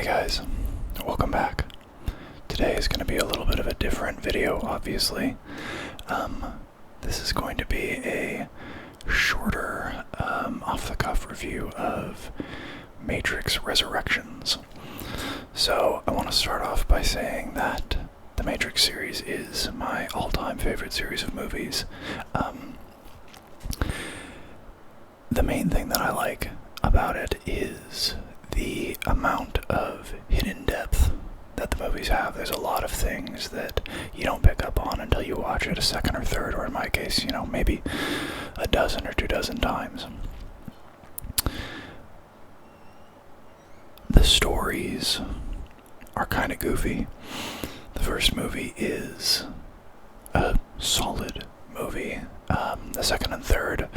Hey guys, welcome back. Today is going to be a little bit of a different video, obviously. This is going to be a shorter, off-the-cuff review of Matrix Resurrections. So, I want to start off by saying that the Matrix series is my all-time favorite series of movies. The main thing that I like about it is the amount of hidden depth that the movies have. There's a lot of things that you don't pick up on until you watch it a second or third, or in my case, maybe a dozen or 24 times. The stories are kind of goofy. The first movie is a solid movie. The second and third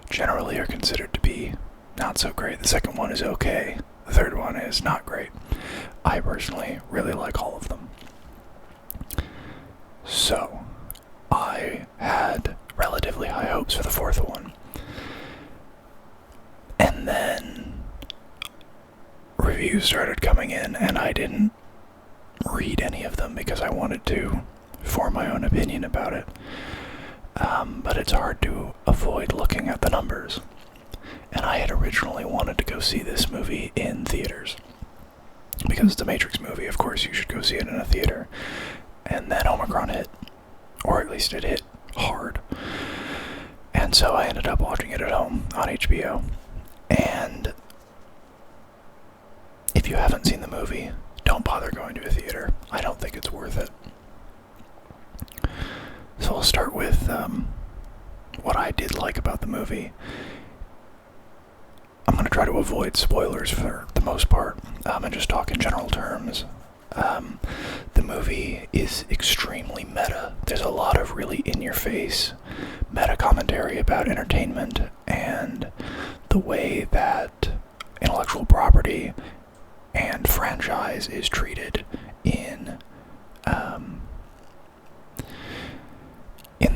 generally are considered to be not so great. The second one is okay. The third one is not great. I personally really like all of them. So, I had relatively high hopes for the fourth one. And then reviews started coming in, and I didn't read any of them because I wanted to form my own opinion about it. But it's hard to avoid looking at the numbers. And I had originally wanted to go see this movie in theaters. Because it's a Matrix movie, of course you should go see it in a theater. And then Omicron hit. Or at least it hit hard. And so I ended up watching it at home on HBO. And if you haven't seen the movie, don't bother going to a theater. I don't think it's worth it. So I'll start with what I did like about the movie. I'm going to try to avoid spoilers for the most part, and just talk in general terms. The movie is extremely meta. There's a lot of really in-your-face meta commentary about entertainment and the way that intellectual property and franchise is treated in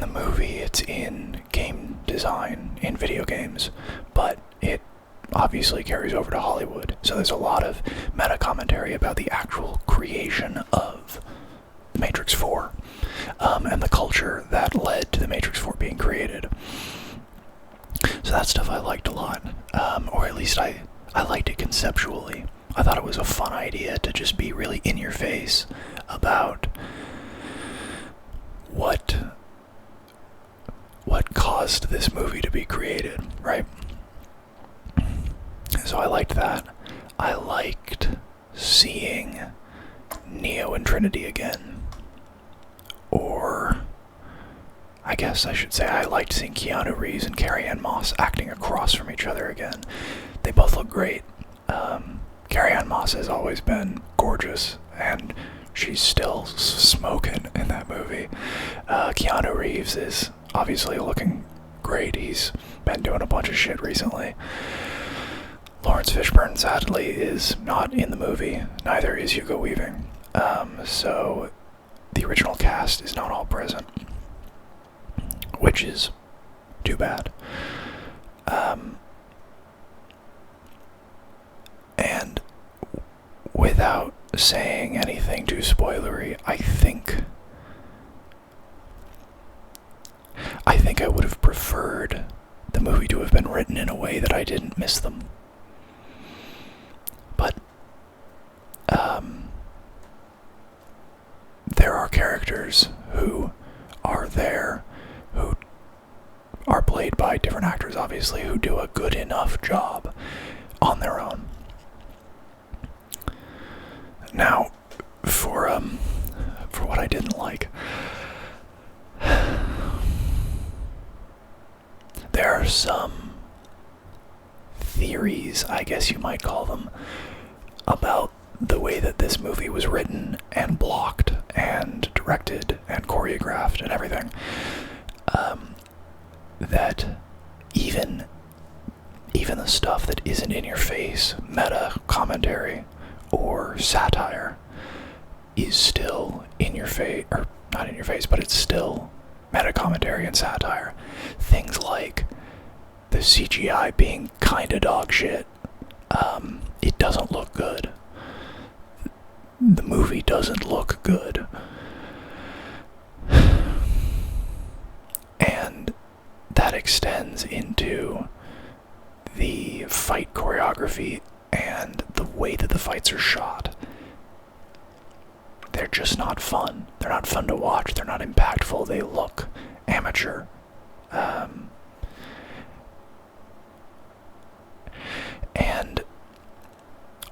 the movie. It's in game design, in video games, but it obviously carries over to Hollywood. So there's a lot of meta commentary about the actual creation of The Matrix 4, and the culture that led to The Matrix 4 being created. So that stuff I liked a lot, or at least I liked it conceptually. I thought it was a fun idea to just be really in your face about what caused this movie to be created, right? So I liked that. I liked seeing Neo and Trinity again. Or, I guess I should say I liked seeing Keanu Reeves and Carrie-Anne Moss acting across from each other again. They both look great. Carrie-Anne Moss has always been gorgeous, and she's still smoking in that movie. Keanu Reeves is obviously looking great. He's been doing a bunch of shit recently. Lawrence Fishburne, sadly, is not in the movie. Neither is Hugo Weaving. So the original cast is not all present, which is too bad. And without saying anything too spoilery, I think I would have preferred the movie to have been written in a way that I didn't miss them. But there are characters who are there, who are played by different actors, obviously, who do a good enough job on their own. Now, for what I didn't like, there are some theories, I guess you might call them, about the way that this movie was written and blocked and directed and choreographed and everything. That even the stuff that isn't in your face, meta commentary or satire, is still in your face, or not in your face, but it's still meta commentary and satire. Things like the CGI being kinda dog shit. It doesn't look good. the movie doesn't look good. And that extends into the fight choreography and the way that the fights are shot. They're just not fun. They're not fun to watch. They're not impactful. They look amateur. And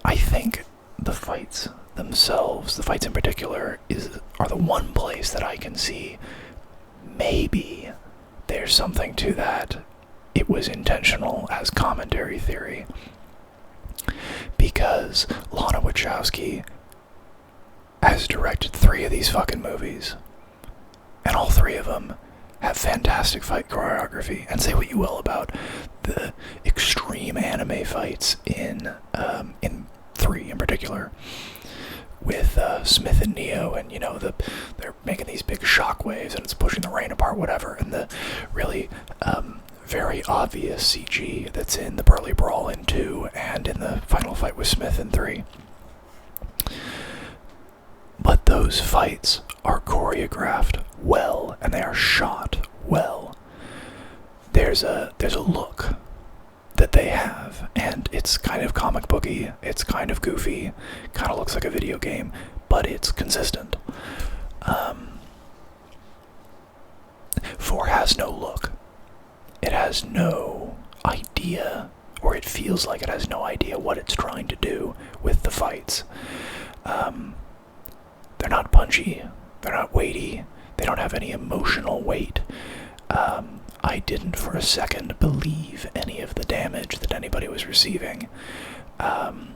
I think the fights themselves, the fights in particular, are the one place that I can see maybe there's something to that. It was intentional as commentary theory. Because Lana Wachowski has directed 3 of these fucking movies. And all 3 of them have fantastic fight choreography. And say what you will about the extreme anime fights in 3 in particular. With Smith and Neo, and they're making these big shockwaves and it's pushing the rain apart, whatever, and the really very obvious CG that's in the Burly Brawl in 2 and in the final fight with Smith in 3. But those fights are choreographed well, and they are shot well. There's a look that they have, and it's kind of comic booky, it's kind of goofy, kind of looks like a video game, but it's consistent. 4 has no look. It has no idea, or it feels like it has no idea what it's trying to do with the fights. They're not punchy, they're not weighty, they don't have any emotional weight. I didn't for a second believe any of the damage that anybody was receiving. And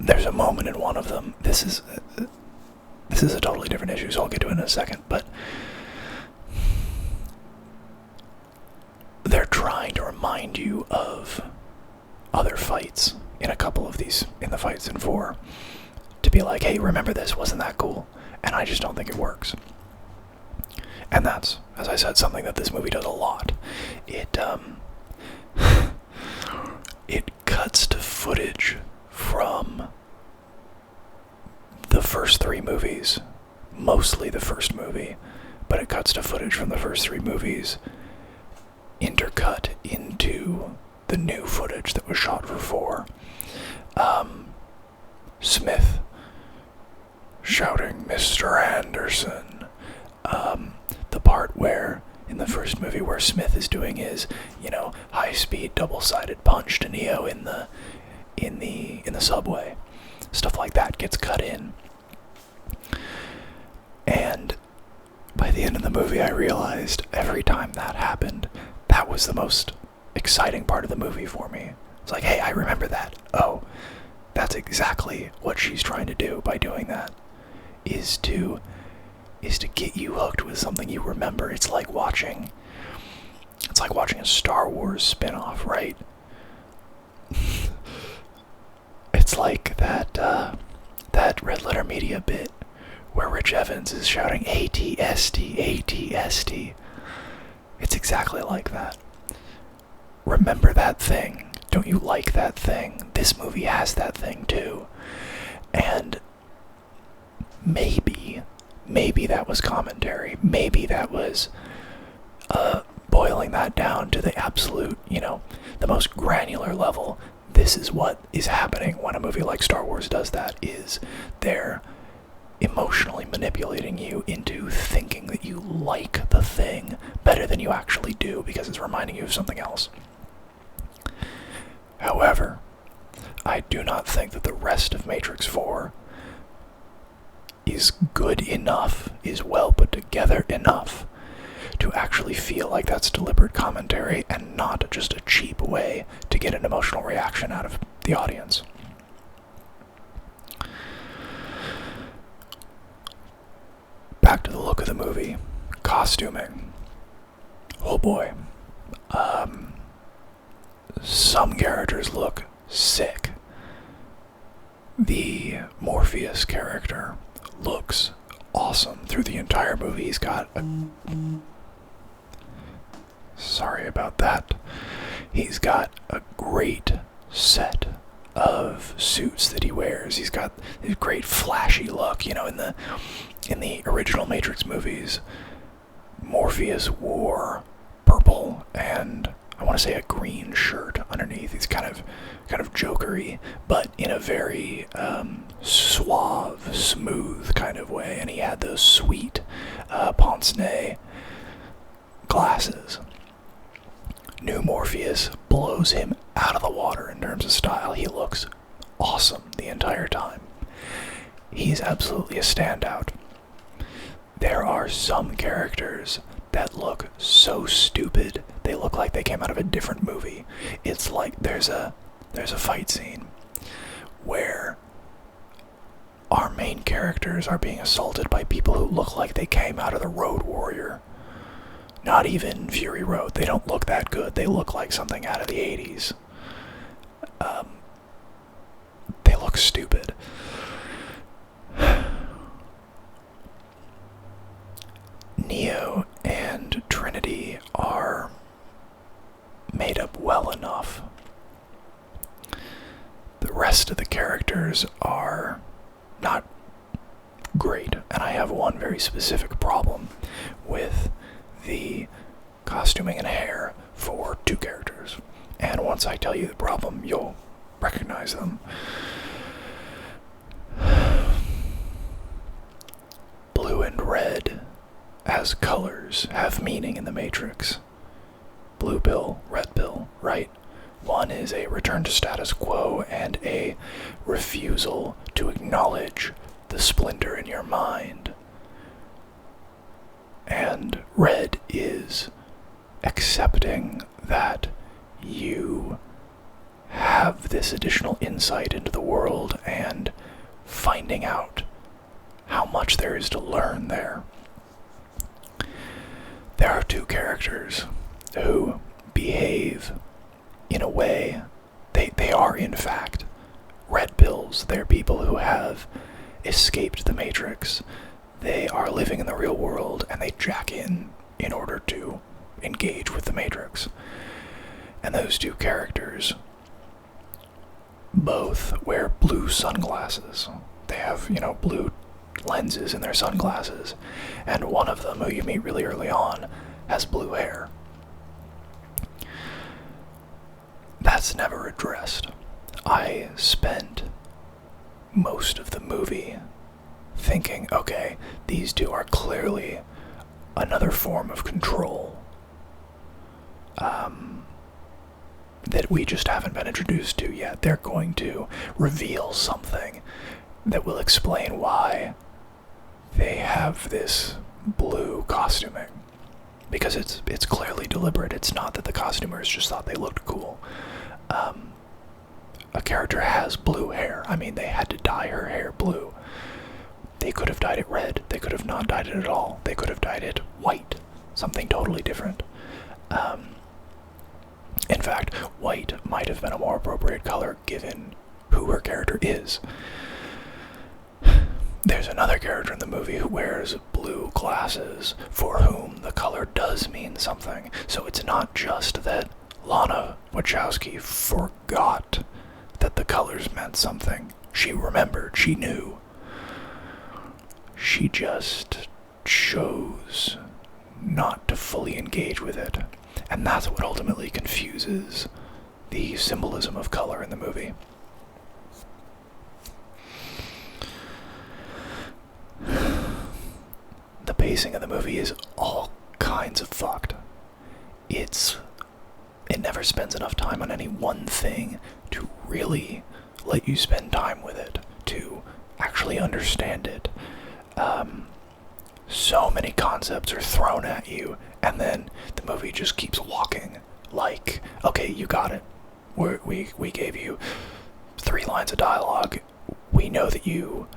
there's a moment in one of them, this is a totally different issue, so I'll get to it in a second, but they're trying to remind you of other fights in a couple of these, in the fights in 4, to be like, hey, remember this, wasn't that cool? And I just don't think it works. And that's, as I said, something that this movie does a lot. It cuts to footage from the first 3 movies, mostly the first movie, but it cuts to footage from the first 3 movies, intercut into the new footage that was shot for 4. Smith shouting, "Mr. Anderson." The part where, in the first movie, where Smith is doing his, high-speed, double-sided punch to Neo in the subway. Stuff like that gets cut in. And by the end of the movie, I realized every time that happened, that was the most exciting part of the movie for me. It's like, hey, I remember that. Oh, that's exactly what she's trying to do by doing that. Is to get you hooked with something you remember. It's like watching a Star Wars spin-off, right? It's like that Red Letter Media bit where Rich Evans is shouting ATST, ATST. It's exactly like that. Remember that thing. Don't you like that thing? This movie has that thing too. And maybe that was commentary. Maybe that was boiling that down to the absolute, the most granular level. This is what is happening when a movie like Star Wars does that, is they're emotionally manipulating you into thinking that you like the thing better than you actually do because it's reminding you of something else. However, I do not think that the rest of Matrix 4 is good enough, is well put together enough to actually feel like that's deliberate commentary and not just a cheap way to get an emotional reaction out of the audience. Back to the look of the movie. Costuming. Oh boy. Some characters look sick. The Morpheus character looks awesome through the entire movie. He's got a... Sorry about that. He's got a great set of suits that he wears. He's got this great flashy look. You know, in the original Matrix movies, Morpheus wore purple and I want to say a green shirt underneath. He's kind of jokery, but in a very suave, smooth kind of way. And he had those sweet pince-nez glasses. New Morpheus blows him out of the water in terms of style. He looks awesome the entire time. He's absolutely a standout. There are some characters that look so stupid, they look like they came out of a different movie. It's like there's a fight scene where our main characters are being assaulted by people who look like they came out of the Road Warrior. Not even Fury Road. They don't look that good. They look like something out of the 80s. They look stupid. Neo and Trinity are made up well enough. The rest of the characters are not great, and I have one very specific problem with the costuming and hair for two characters. And once I tell you the problem, you'll recognize them. Blue and red as colors have meaning in the Matrix. Blue pill, red pill, right? One is a return to status quo and a refusal to acknowledge the splinter in your mind. And red is accepting that you have this additional insight into the world and finding out how much there is to learn there. There are two characters who behave in a way, they are in fact red pills. They're people who have escaped the Matrix. They are living in the real world and they jack in order to engage with the Matrix. And those two characters both wear blue sunglasses. They have, blue lenses in their sunglasses. And one of them, who you meet really early on, has blue hair. That's never addressed. I spent most of the movie thinking, okay, these two are clearly another form of control that we just haven't been introduced to yet. They're going to reveal something that will explain why they have this blue costuming. Because it's clearly deliberate. It's not that the costumers just thought they looked cool. A character has blue hair. I mean, they had to dye her hair blue. They could have dyed it red. They could have not dyed it at all. They could have dyed it white. Something totally different. In fact, white might have been a more appropriate color given who her character is. There's another character in the movie who wears blue glasses for whom the color does mean something. So it's not just that Lana Wachowski forgot that the colors meant something. She remembered, she knew. She just chose not to fully engage with it. And that's what ultimately confuses the symbolism of color in the movie. The pacing of the movie is all kinds of fucked. It never spends enough time on any one thing to really let you spend time with it, to actually understand it. So many concepts are thrown at you, and then the movie just keeps walking like, okay, you got it. We gave you 3 lines of dialogue. We know that you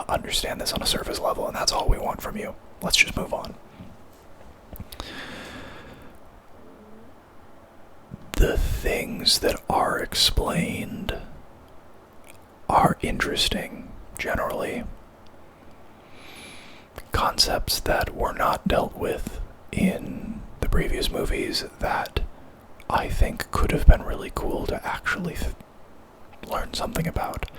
understand this on a surface level, and that's all we want from you. Let's just move on. The things that are explained are interesting, generally. Concepts that were not dealt with in the previous movies that I think could have been really cool to actually learn something about.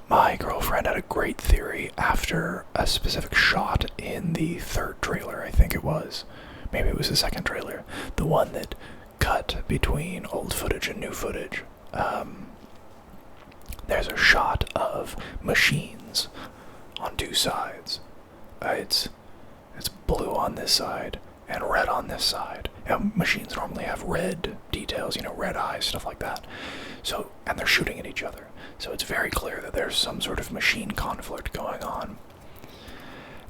My girlfriend had a great theory after a specific shot in the third trailer, I think it was. Maybe it was the second trailer. The one that cut between old footage and new footage. There's a shot of machines on two sides. It's blue on this side and red on this side. And machines normally have red details, red eyes, stuff like that. So, and they're shooting at each other. So it's very clear that there's some sort of machine conflict going on.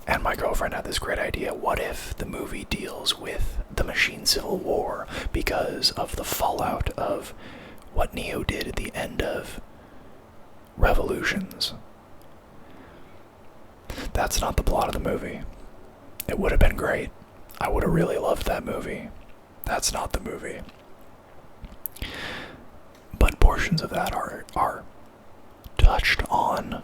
And my girlfriend had this great idea. What if the movie deals with the machine civil war because of the fallout of what Neo did at the end of Revolutions? That's not the plot of the movie. It would have been great. I would have really loved that movie. That's not the movie. But portions of that are touched on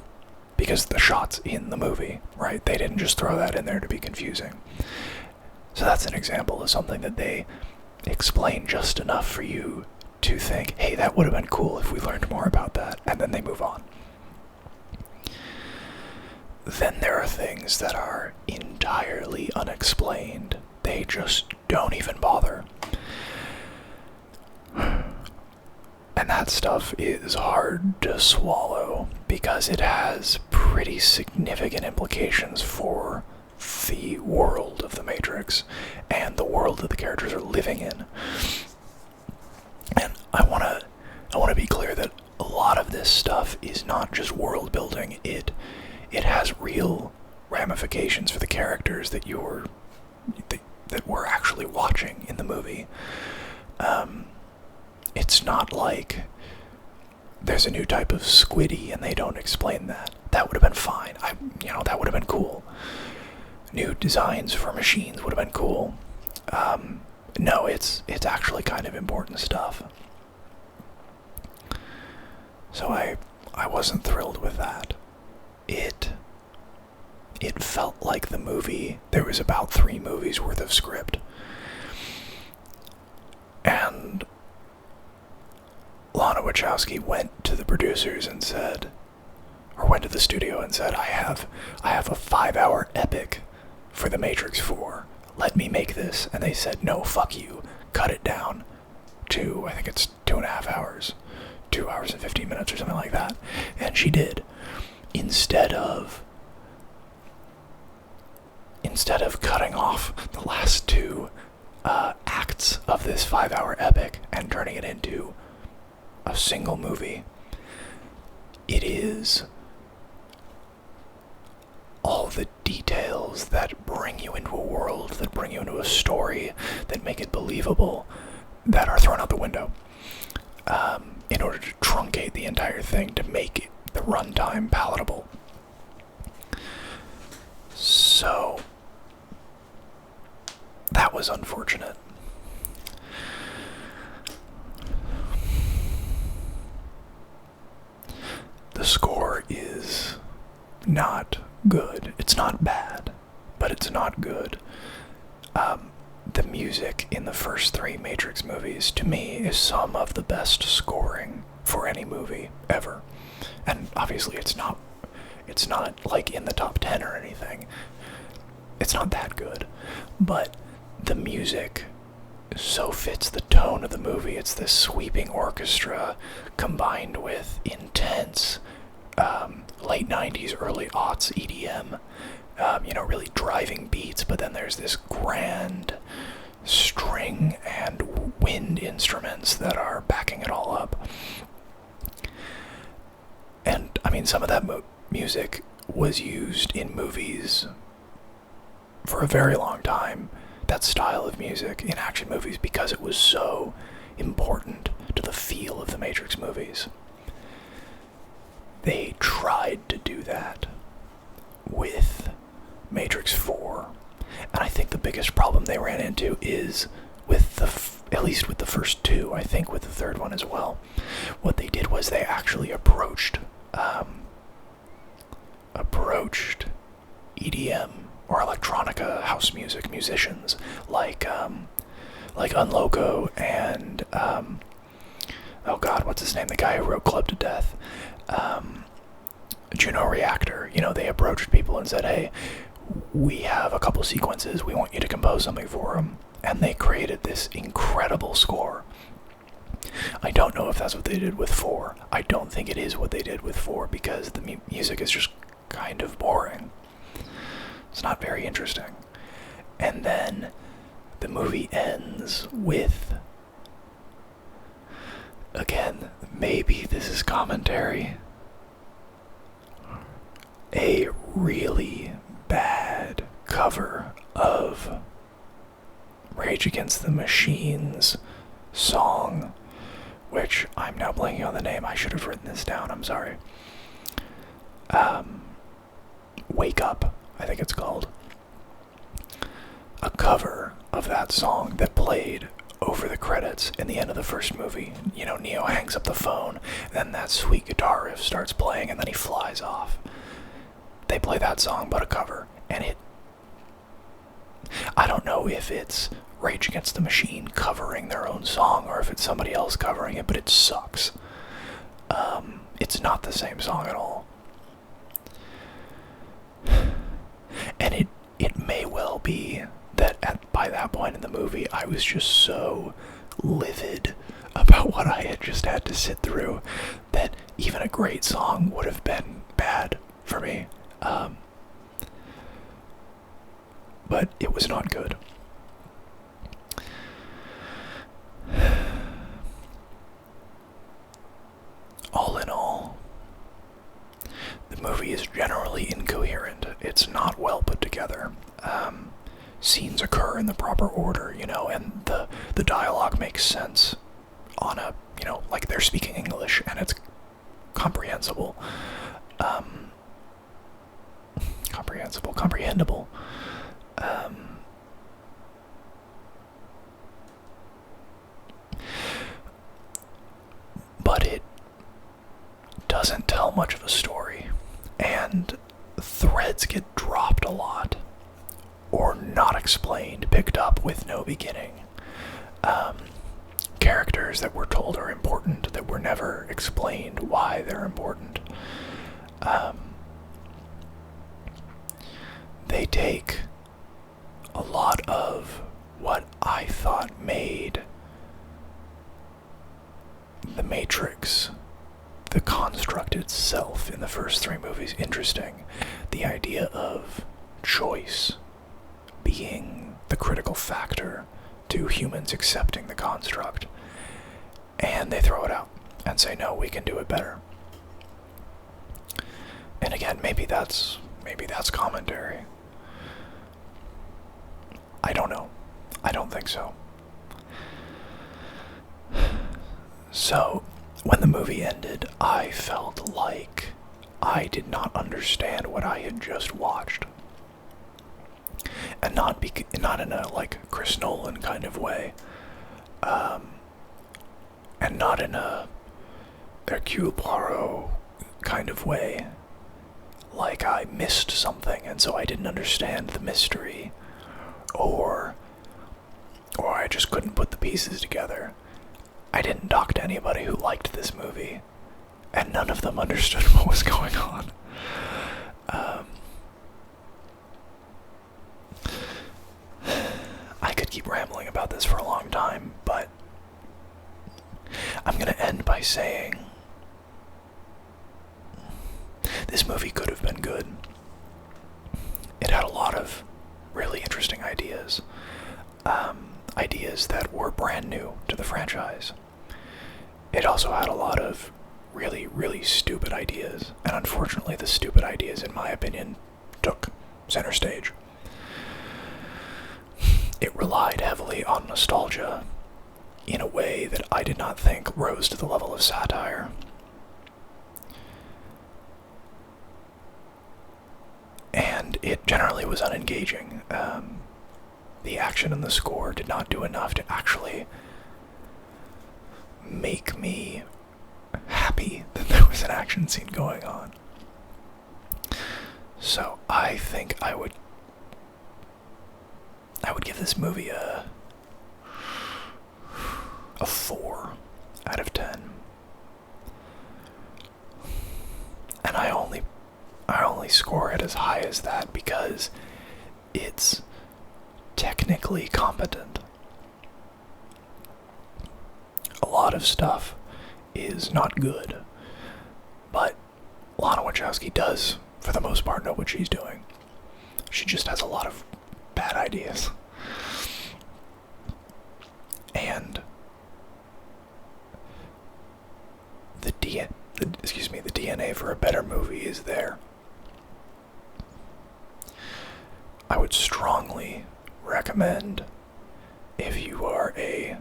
because the shot's in the movie, right? They didn't just throw that in there to be confusing. So that's an example of something that they explain just enough for you to think, hey, that would have been cool if we learned more about that, and then they move on. Then there are things that are entirely unexplained. They just don't even bother. And that stuff is hard to swallow because it has pretty significant implications for the world of the Matrix and the world that the characters are living in. And I want to be clear that a lot of this stuff is not just world building. It has real ramifications for the characters that we're actually watching in the movie. It's not like there's a new type of squiddy and they don't explain that. That would have been fine. That would have been cool. New designs for machines would have been cool. No, it's actually kind of important stuff. So I wasn't thrilled with that. It felt like the movie, there was about 3 movies worth of script. And Lana Wachowski went to the producers and said, or went to the studio and said, I have a 5-hour epic for The Matrix 4. Let me make this. And they said, no, fuck you. Cut it down to, I think it's 2.5 hours. 2 hours and 15 minutes or something like that. And she did. Instead of cutting off the last 2 acts of this 5-hour epic and turning it into a single movie, it is all the details that bring you into a world, that bring you into a story, that make it believable, that are thrown out the window in order to truncate the entire thing to make the runtime palatable. So that was unfortunate. The score is not good. It's not bad, but it's not good. The music in the first 3 Matrix movies, to me, is some of the best scoring for any movie ever. And obviously it's not like in the top 10 or anything. It's not that good. But the music so fits the tone of the movie. It's this sweeping orchestra combined with intense late 90s, early aughts EDM, really driving beats, but then there's this grand string and wind instruments that are backing it all up. And, some of that music was used in movies for a very long time, that style of music in action movies, because it was so important to the feel of the Matrix movies. They tried to do that with Matrix 4, and I think the biggest problem they ran into is with at least with the first 2, I think with the third one as well. What they did was they actually approached EDM or electronica house music musicians like Unloco and oh god, what's his name? The guy who wrote Club to Death. Juno Reactor. You know, they approached people and said, hey, we have a couple sequences, we want you to compose something for them. And they created this incredible score. I don't know if that's what they did with 4. I don't think it is what they did with 4 because the music is just kind of boring. It's not very interesting. And then the movie ends with, again, maybe this is commentary, a really bad cover of Rage Against the Machine's song, which I'm now blanking on the name. I should have written this down, I'm sorry. Wake Up, I think it's called. A cover of that song that played over the credits in the end of the first movie. You know, Neo hangs up the phone, and then that sweet guitar riff starts playing, and then he flies off. They play that song, but a cover, and I don't know if it's Rage Against the Machine covering their own song, or if it's somebody else covering it, but it sucks. It's not the same song at all. And it may well be that by that point in the movie, I was just so livid about what I had just had to sit through that even a great song would have been bad for me. But it was not good. All in all, the movie is generally incoherent. It's not well put together. Scenes occur in the proper order, you know, and the dialogue makes sense on a, you know, like they're speaking English and it's comprehensible. Comprehensible. But it doesn't tell much of a story, and threads get dropped a lot, or not explained, picked up with no beginning. Characters that we're told are important that were never explained why they're important. They take a lot of what I thought made the Matrix, the construct itself in the first 3 movies, interesting. The idea of choice being the critical factor to humans accepting the construct. And they throw it out and say, no, we can do it better. And again, maybe that's commentary. I don't know. I don't think so. So, when the movie ended, I felt like I did not understand what I had just watched. And not in a, like, Chris Nolan kind of way. And not in a Hercule Poirot kind of way. Like I missed something, and so I didn't understand the mystery. Or I just couldn't put the pieces together. I didn't talk to anybody who liked this movie, and none of them understood what was going on. I could keep rambling about this for a long time, but I'm going to end by saying this movie could have been good. It had a lot of really interesting ideas. Ideas that were brand new to the franchise. It also had a lot of really, really stupid ideas, and unfortunately the stupid ideas, in my opinion, took center stage. It relied heavily on nostalgia in a way that I did not think rose to the level of satire. And it generally was unengaging. The action and the score did not do enough to actually make me happy that there was an action scene going on. So I think I would give this movie a 4 out of 10. score it as high as that because it's technically competent. A lot of stuff is not good, but Lana Wachowski does, for the most part, know what she's doing. She just has a lot of bad ideas. And the DNA for a better movie is there. I would strongly recommend, if you are a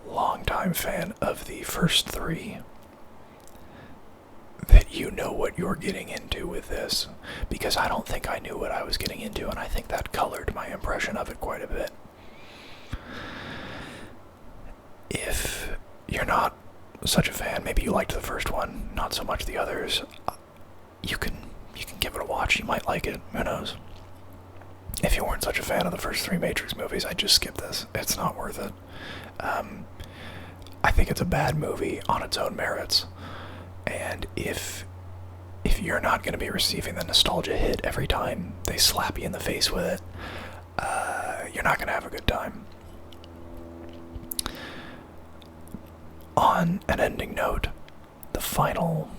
longtime fan of the first three, that you know what you're getting into with this, because I don't think I knew what I was getting into, and I think that colored my impression of it quite a bit. If you're not such a fan, maybe you liked the first one, not so much the others, you can give it a watch. You might like it, who knows. If you weren't such a fan of the first three Matrix movies, I'd just skip this. It's not worth it. I think it's a bad movie on its own merits, and if you're not going to be receiving the nostalgia hit every time they slap you in the face with it, you're not going to have a good time. On an ending note, the final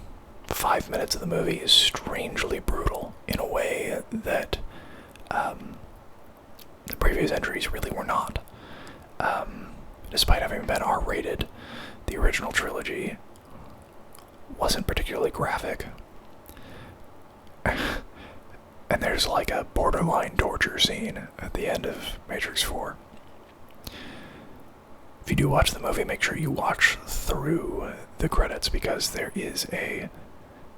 5 minutes of the movie is strangely brutal in a way that the previous entries really were not. Despite having been R-rated, the original trilogy wasn't particularly graphic. And there's like a borderline torture scene at the end of Matrix 4. If you do watch the movie, make sure you watch through the credits, because there is a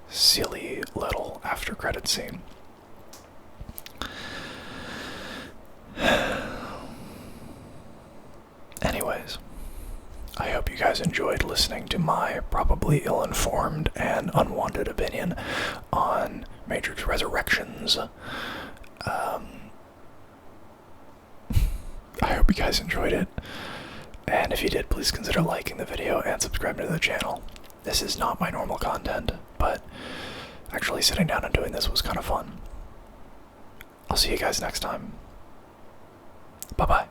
silly little after-credit scene. Anyways, I hope you guys enjoyed listening to my probably ill-informed and unwanted opinion on Matrix Resurrections. I hope you guys enjoyed it. And if you did, please consider liking the video and subscribing to the channel. This is not my normal content, but actually sitting down and doing this was kind of fun. I'll see you guys next time. Bye-bye.